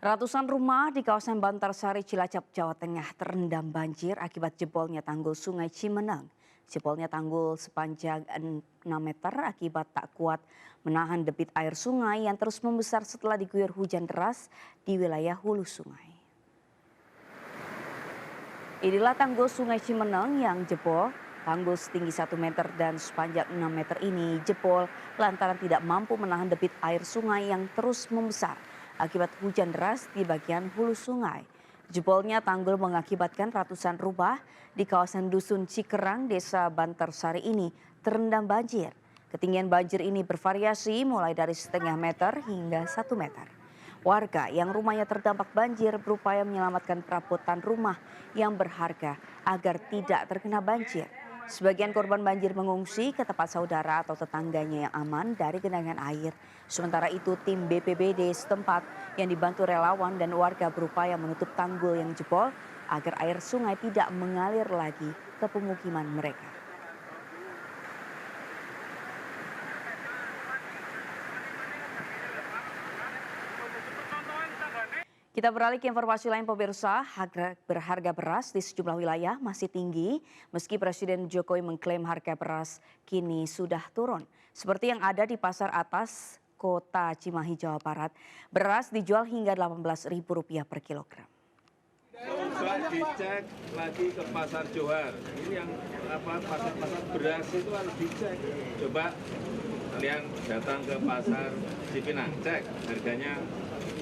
Ratusan rumah di kawasan Bantarsari, Cilacap, Jawa Tengah terendam banjir akibat jebolnya tanggul Sungai Cimeneng. Jebolnya tanggul sepanjang 6 meter akibat tak kuat menahan debit air sungai yang terus membesar setelah diguyur hujan deras di wilayah hulu sungai. Inilah tanggul Sungai Cimeneng yang jebol. Tanggul setinggi 1 meter dan sepanjang 6 meter ini jebol lantaran tidak mampu menahan debit air sungai yang terus membesar akibat hujan deras di bagian hulu sungai. Jebolnya tanggul mengakibatkan ratusan rumah di kawasan Dusun Cikerang, Desa Bantarsari ini terendam banjir. Ketinggian banjir ini bervariasi mulai dari setengah meter hingga 1 meter. Warga yang rumahnya terdampak banjir berupaya menyelamatkan perabotan rumah yang berharga agar tidak terkena banjir. Sebagian korban banjir mengungsi ke tempat saudara atau tetangganya yang aman dari genangan air. Sementara itu tim BPBD setempat yang dibantu relawan dan warga berupaya menutup tanggul yang jebol agar air sungai tidak mengalir lagi ke pemukiman mereka. Kita beralih ke informasi lain pemirsa, harga berharga beras di sejumlah wilayah masih tinggi meski Presiden Jokowi mengklaim harga beras kini sudah turun. Seperti yang ada di Pasar Atas, Kota Cimahi, Jawa Barat, beras dijual hingga Rp18.000 per kilogram. Coba dicek lagi ke Pasar Johar, ini yang pasar-pasar beras itu harus dicek. Coba kalian datang ke Pasar Cipinang, cek harganya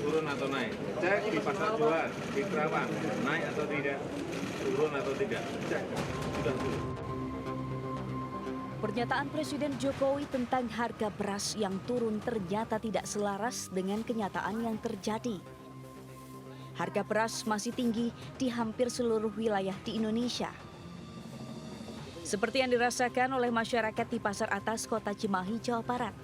turun atau naik, cek di Pasar Johar, di Kerawang, naik atau tidak, turun atau tidak, cek, sudah turun. Pernyataan Presiden Jokowi tentang harga beras yang turun ternyata tidak selaras dengan kenyataan yang terjadi. Harga beras masih tinggi di hampir seluruh wilayah di Indonesia. Seperti yang dirasakan oleh masyarakat di Pasar Atas, Kota Cimahi, Jawa Barat.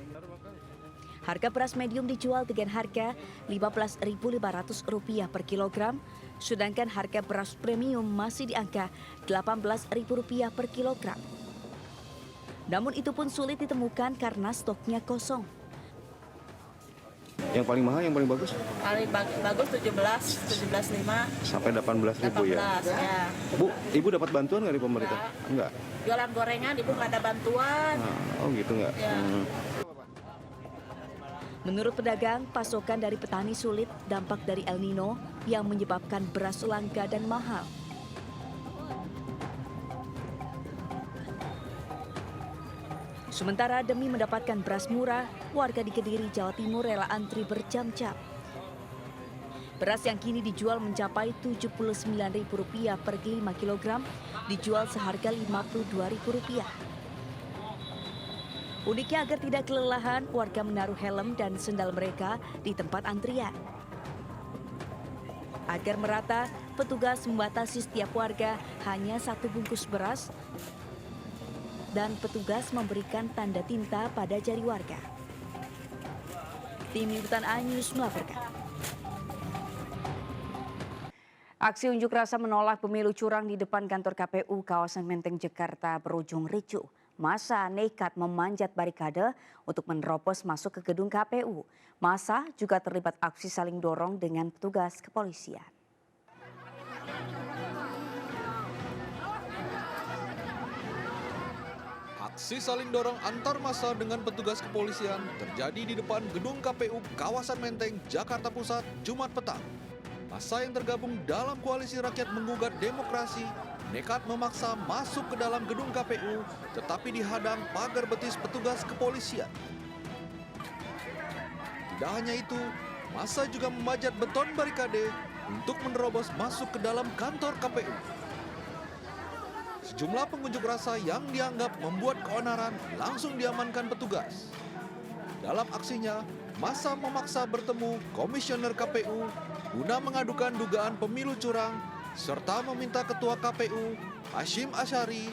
Harga beras medium dijual dengan harga Rp15.500 per kilogram, sedangkan harga beras premium masih di angka Rp18.000 per kilogram. Namun itu pun sulit ditemukan karena stoknya kosong. Yang paling mahal, yang paling bagus? Paling bagus 17.5 sampai 18.000 ya. Ya. Bu, Ibu dapat bantuan nggak dari pemerintah? Enggak. Jualan gorengan Ibu nggak ada bantuan. Oh gitu nggak? Ya. Menurut pedagang, pasokan dari petani sulit dampak dari El Nino yang menyebabkan beras langka dan mahal. Sementara demi mendapatkan beras murah, warga di Kediri, Jawa Timur rela antri berjam-jam. Beras yang kini dijual mencapai Rp79.000 per 5 kg, dijual seharga Rp52.000. Uniknya agar tidak kelelahan, warga menaruh helm dan sendal mereka di tempat antrian. Agar merata, petugas membatasi setiap warga hanya 1 bungkus beras dan petugas memberikan tanda tinta pada jari warga. Tim Liputan A-News melaporkan. Aksi unjuk rasa menolak pemilu curang di depan kantor KPU kawasan Menteng, Jakarta berujung ricuh. Massa nekat memanjat barikade untuk menerobos masuk ke gedung KPU. Massa juga terlibat aksi saling dorong dengan petugas kepolisian. Aksi saling dorong antar massa dengan petugas kepolisian terjadi di depan gedung KPU kawasan Menteng, Jakarta Pusat, Jumat petang. Massa yang tergabung dalam Koalisi Rakyat Menggugat Demokrasi nekat memaksa masuk ke dalam gedung KPU tetapi dihadang pagar betis petugas kepolisian. Tidak hanya itu, massa juga memanjat beton barikade untuk menerobos masuk ke dalam kantor KPU. Sejumlah pengunjuk rasa yang dianggap membuat keonaran langsung diamankan petugas. Dalam aksinya, massa memaksa bertemu Komisioner KPU guna mengadukan dugaan pemilu curang serta meminta Ketua KPU Hashim Asyari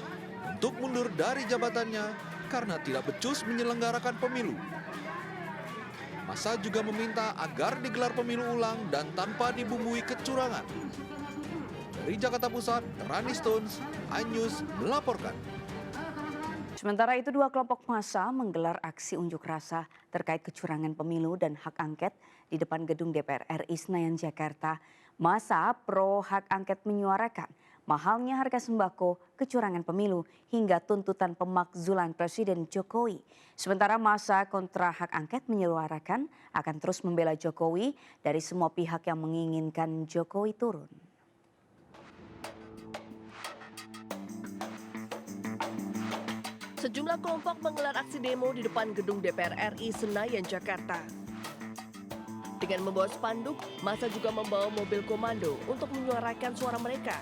untuk mundur dari jabatannya karena tidak becus menyelenggarakan pemilu. Massa juga meminta agar digelar pemilu ulang dan tanpa dibumbui kecurangan. Dari Jakarta Pusat, Rani Stones, A-News melaporkan. Sementara itu, dua kelompok massa menggelar aksi unjuk rasa terkait kecurangan pemilu dan hak angket di depan gedung DPR RI Senayan, Jakarta. Massa pro hak angket menyuarakan mahalnya harga sembako, kecurangan pemilu, hingga tuntutan pemakzulan Presiden Jokowi. Sementara massa kontra hak angket menyuarakan akan terus membela Jokowi dari semua pihak yang menginginkan Jokowi turun. Sejumlah kelompok menggelar aksi demo di depan gedung DPR RI Senayan, Jakarta. Dengan membawa spanduk, massa juga membawa mobil komando untuk menyuarakan suara mereka.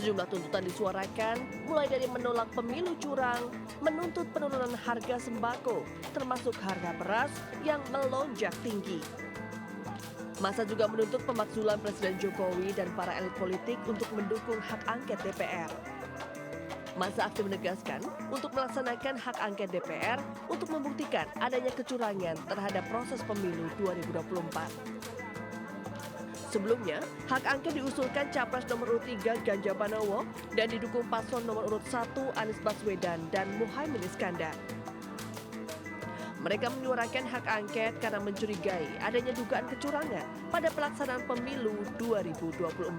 Sejumlah tuntutan disuarakan, mulai dari menolak pemilu curang, menuntut penurunan harga sembako, termasuk harga beras yang melonjak tinggi. Massa juga menuntut pemakzulan Presiden Jokowi dan para elit politik untuk mendukung hak angket DPR. Massa aksi menegaskan untuk melaksanakan hak angket DPR untuk membuktikan adanya kecurangan terhadap proses pemilu 2024. Sebelumnya, hak angket diusulkan Capres nomor urut 3 Ganjar Pranowo dan didukung paslon nomor urut 1 Anies Baswedan dan Muhaimin Iskandar. Mereka menyuarakan hak angket karena mencurigai adanya dugaan kecurangan pada pelaksanaan pemilu 2024.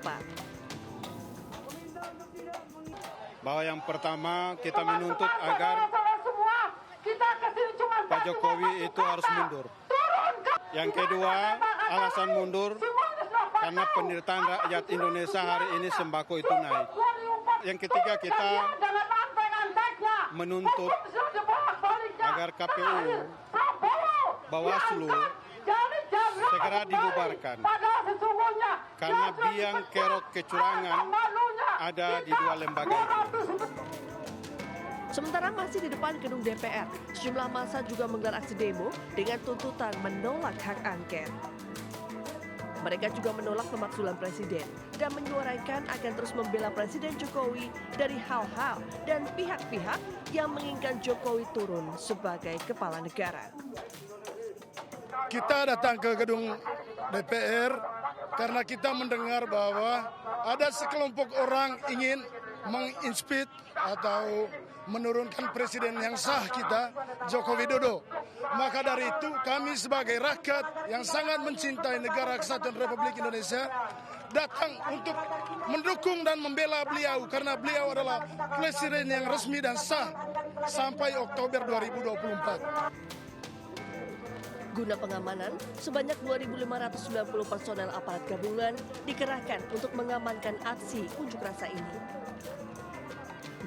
Bahwa yang pertama kita menuntut agar Pak Jokowi itu harus mundur. Yang kedua, alasan mundur karena penderitaan rakyat Indonesia hari ini sembako itu naik. Yang ketiga, kita menuntut agar KPU, Bawaslu segera dibubarkan karena biang kerok kecurangan ada di dua lembaga itu. Sementara masih di depan gedung DPR, sejumlah massa juga menggelar aksi demo dengan tuntutan menolak hak angket. Mereka juga menolak pemakzulan Presiden dan menyuarakan akan terus membela Presiden Jokowi dari hal-hal dan pihak-pihak yang menginginkan Jokowi turun sebagai kepala negara. Kita datang ke gedung DPR karena kita mendengar bahwa ada sekelompok orang ingin menginspit atau menurunkan presiden yang sah kita, Joko Widodo. Maka dari itu kami sebagai rakyat yang sangat mencintai negara kesatuan Republik Indonesia datang untuk mendukung dan membela beliau karena beliau adalah presiden yang resmi dan sah sampai Oktober 2024. Guna pengamanan, sebanyak 2.590 personel aparat gabungan dikerahkan untuk mengamankan aksi unjuk rasa ini.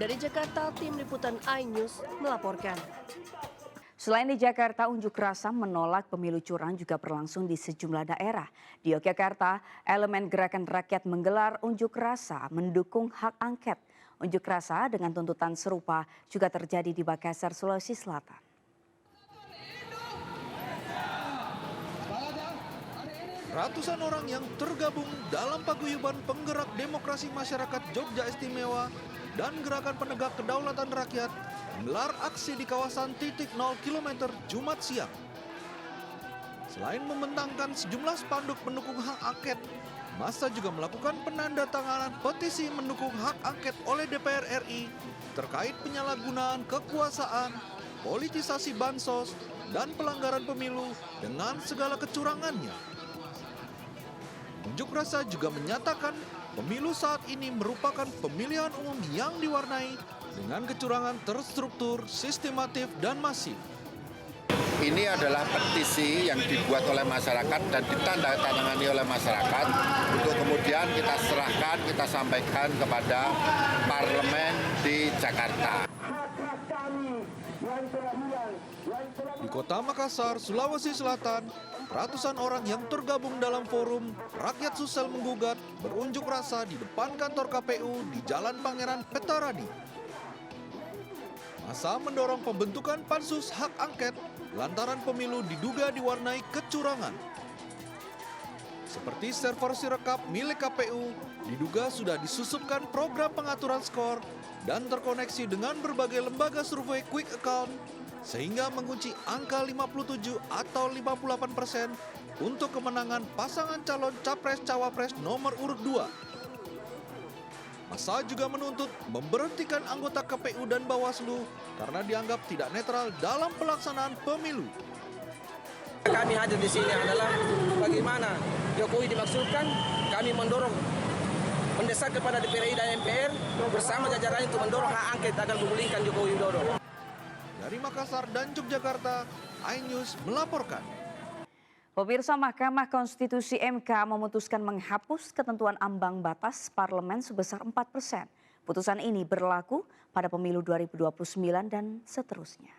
Dari Jakarta, tim liputan iNews melaporkan. Selain di Jakarta, unjuk rasa menolak pemilu curang juga berlangsung di sejumlah daerah. Di Yogyakarta, elemen gerakan rakyat menggelar unjuk rasa mendukung hak angket. Unjuk rasa dengan tuntutan serupa juga terjadi di Makassar, Sulawesi Selatan. Ratusan orang yang tergabung dalam paguyuban penggerak demokrasi masyarakat Jogja Istimewa dan gerakan penegak kedaulatan rakyat menggelar aksi di kawasan titik 0 km Jumat siang. Selain membentangkan sejumlah spanduk pendukung hak angket, massa juga melakukan penandatanganan petisi mendukung hak angket oleh DPR RI terkait penyalahgunaan kekuasaan, politisasi bansos, dan pelanggaran pemilu dengan segala kecurangannya. Unjuk rasa juga menyatakan pemilu saat ini merupakan pemilihan umum yang diwarnai dengan kecurangan terstruktur, sistematif, dan masif. Ini adalah petisi yang dibuat oleh masyarakat dan ditandatangani oleh masyarakat untuk kemudian kita serahkan, kita sampaikan kepada parlemen di Jakarta. Di kota Makassar, Sulawesi Selatan, ratusan orang yang tergabung dalam forum Rakyat Susel Menggugat berunjuk rasa di depan kantor KPU di Jalan Pangeran Petaradi. Massa mendorong pembentukan pansus hak angket lantaran pemilu diduga diwarnai kecurangan. Seperti server Sirekap milik KPU, diduga sudah disusupkan program pengaturan skor dan terkoneksi dengan berbagai lembaga survei quick account sehingga mengunci angka 57 atau 58% untuk kemenangan pasangan calon Capres-Cawapres nomor urut 2. Massa juga menuntut memberhentikan anggota KPU dan Bawaslu karena dianggap tidak netral dalam pelaksanaan pemilu. Kami hadir di sini adalah bagaimana Jokowi dimaksudkan, kami mendesak kepada DPR dan MPR bersama jajaran untuk mendorong hak angket agar menggulingkan Jokowi Widodo. Dari Makassar dan Yogyakarta, iNews melaporkan. Pemirsa, Mahkamah Konstitusi MK memutuskan menghapus ketentuan ambang batas parlemen sebesar 4%. Putusan ini berlaku pada pemilu 2029 dan seterusnya.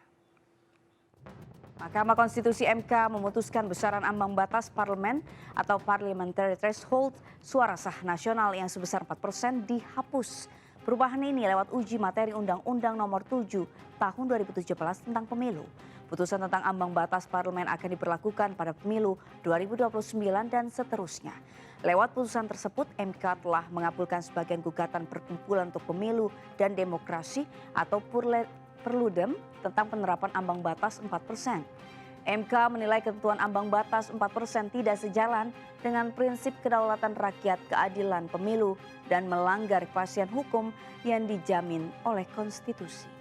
Mahkamah Konstitusi MK memutuskan besaran ambang batas parlemen atau parliamentary threshold suara sah nasional yang sebesar 4% dihapus. Perubahan ini lewat uji materi Undang-Undang Nomor 7 Tahun 2017 tentang Pemilu. Putusan tentang ambang batas parlemen akan diberlakukan pada pemilu 2029 dan seterusnya. Lewat putusan tersebut, MK telah mengabulkan sebagian gugatan Perkumpulan untuk Pemilu dan Demokrasi atau Perludem tentang penerapan ambang batas 4%. MK menilai ketentuan ambang batas 4% tidak sejalan dengan prinsip kedaulatan rakyat, keadilan pemilu, dan melanggar kepastian hukum yang dijamin oleh konstitusi.